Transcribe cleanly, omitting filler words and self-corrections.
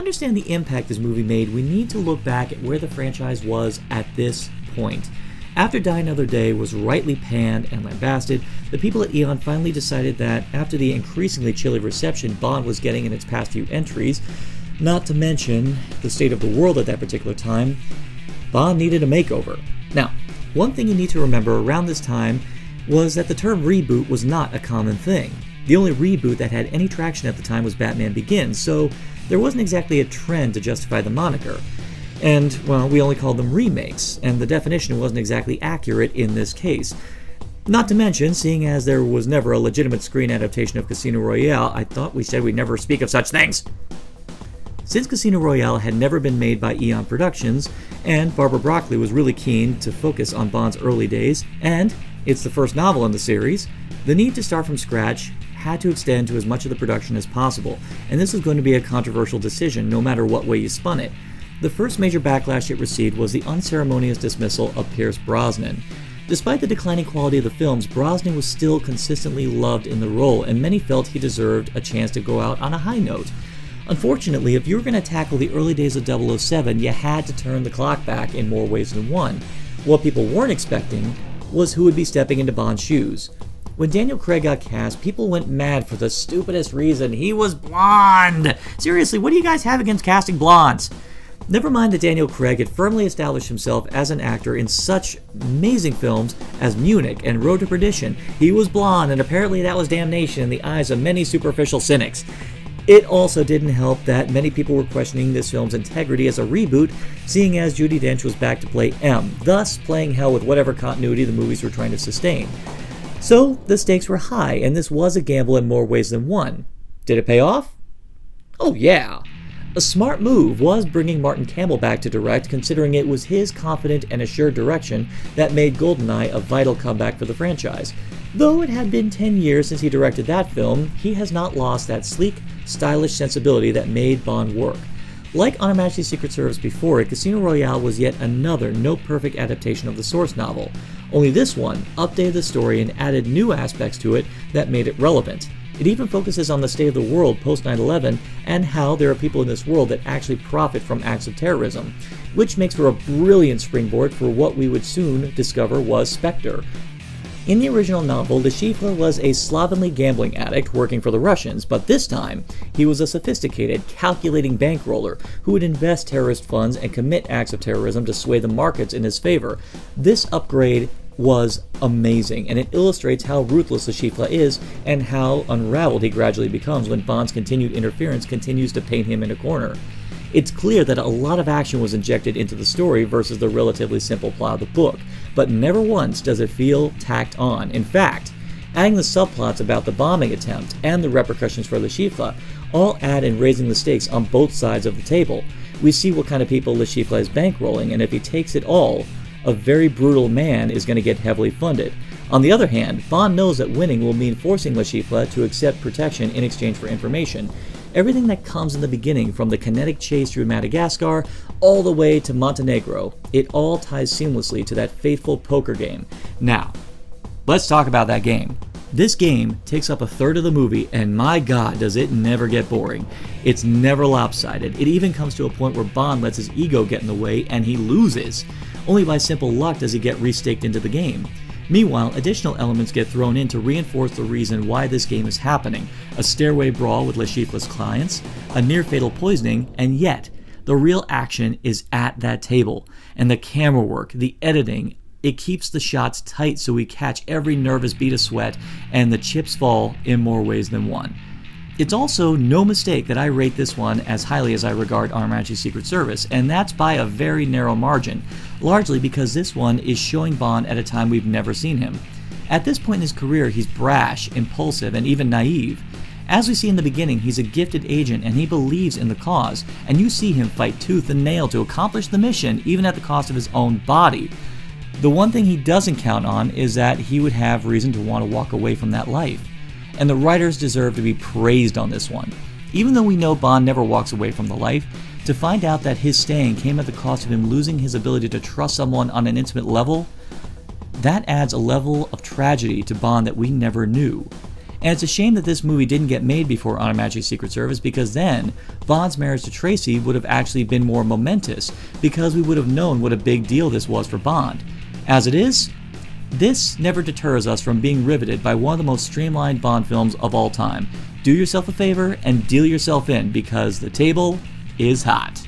understand the impact this movie made, we need to look back at where the franchise was at this point. After Die Another Day was rightly panned and lambasted, the people at Eon finally decided that after the increasingly chilly reception Bond was getting in its past few entries, not to mention the state of the world at that particular time, Bond needed a makeover. Now, one thing you need to remember around this time was that the term reboot was not a common thing. The only reboot that had any traction at the time was Batman Begins, so there wasn't exactly a trend to justify the moniker. And, well, we only called them remakes, and the definition wasn't exactly accurate in this case. Not to mention, seeing as there was never a legitimate screen adaptation of Casino Royale, I thought we said we'd never speak of such things. Since Casino Royale had never been made by Eon Productions, and Barbara Broccoli was really keen to focus on Bond's early days, and it's the first novel in the series, the need to start from scratch had to extend to as much of the production as possible, and this was going to be a controversial decision no matter what way you spun it. The first major backlash it received was the unceremonious dismissal of Pierce Brosnan. Despite the declining quality of the films, Brosnan was still consistently loved in the role, and many felt he deserved a chance to go out on a high note. Unfortunately, if you were going to tackle the early days of 007, you had to turn the clock back in more ways than one. What people weren't expecting was who would be stepping into Bond's shoes. When Daniel Craig got cast, people went mad for the stupidest reason: he was blonde! Seriously, what do you guys have against casting blondes? Never mind that Daniel Craig had firmly established himself as an actor in such amazing films as Munich and Road to Perdition. He was blonde, and apparently that was damnation in the eyes of many superficial cynics. It also didn't help that many people were questioning this film's integrity as a reboot, seeing as Judi Dench was back to play M, thus playing hell with whatever continuity the movies were trying to sustain. So, the stakes were high, and this was a gamble in more ways than one. Did it pay off? Oh yeah! A smart move was bringing Martin Campbell back to direct, considering it was his confident and assured direction that made GoldenEye a vital comeback for the franchise. Though it had been 10 years since he directed that film, he has not lost that sleek, stylish sensibility that made Bond work. Like On Her Majesty's Secret Service before it, Casino Royale was yet another no-perfect adaptation of the source novel. Only this one updated the story and added new aspects to it that made it relevant. It even focuses on the state of the world post 9/11 and how there are people in this world that actually profit from acts of terrorism, which makes for a brilliant springboard for what we would soon discover was Spectre. In the original novel, Le Chiffre was a slovenly gambling addict working for the Russians, but this time, he was a sophisticated, calculating bankroller who would invest terrorist funds and commit acts of terrorism to sway the markets in his favor. This upgrade was amazing, and it illustrates how ruthless Le Chiffre is and how unraveled he gradually becomes when Bond's continued interference continues to paint him in a corner. It's clear that a lot of action was injected into the story versus the relatively simple plot of the book, but never once does it feel tacked on. In fact, adding the subplots about the bombing attempt and the repercussions for Le Chiffre all add in raising the stakes on both sides of the table. We see what kind of people Le Chiffre is bankrolling, and if he takes it all, a very brutal man is going to get heavily funded. On the other hand, Bond knows that winning will mean forcing Le Chiffre to accept protection in exchange for information. Everything that comes in the beginning, from the kinetic chase through Madagascar all the way to Montenegro, it all ties seamlessly to that faithful poker game. Now, let's talk about that game. This game takes up a third of the movie, and my god, does it never get boring. It's never lopsided. It even comes to a point where Bond lets his ego get in the way and he loses. Only by simple luck does he get restaked into the game. Meanwhile, additional elements get thrown in to reinforce the reason why this game is happening. A stairway brawl with Le Chiffre's clients, a near-fatal poisoning, and yet, the real action is at that table. And the camera work, the editing, it keeps the shots tight so we catch every nervous bead of sweat, and the chips fall in more ways than one. It's also no mistake that I rate this one as highly as I regard On Her Majesty's Secret Service, and that's by a very narrow margin, largely because this one is showing Bond at a time we've never seen him. At this point in his career, he's brash, impulsive, and even naive. As we see in the beginning, he's a gifted agent and he believes in the cause, and you see him fight tooth and nail to accomplish the mission, even at the cost of his own body. The one thing he doesn't count on is that he would have reason to want to walk away from that life. And the writers deserve to be praised on this one. Even though we know Bond never walks away from the life, to find out that his staying came at the cost of him losing his ability to trust someone on an intimate level, that adds a level of tragedy to Bond that we never knew. And it's a shame that this movie didn't get made before On Her Majesty's Secret Service, because then Bond's marriage to Tracy would have actually been more momentous, because we would have known what a big deal this was for Bond. As it is, this never deters us from being riveted by one of the most streamlined Bond films of all time. Do yourself a favor and deal yourself in, because the table is hot.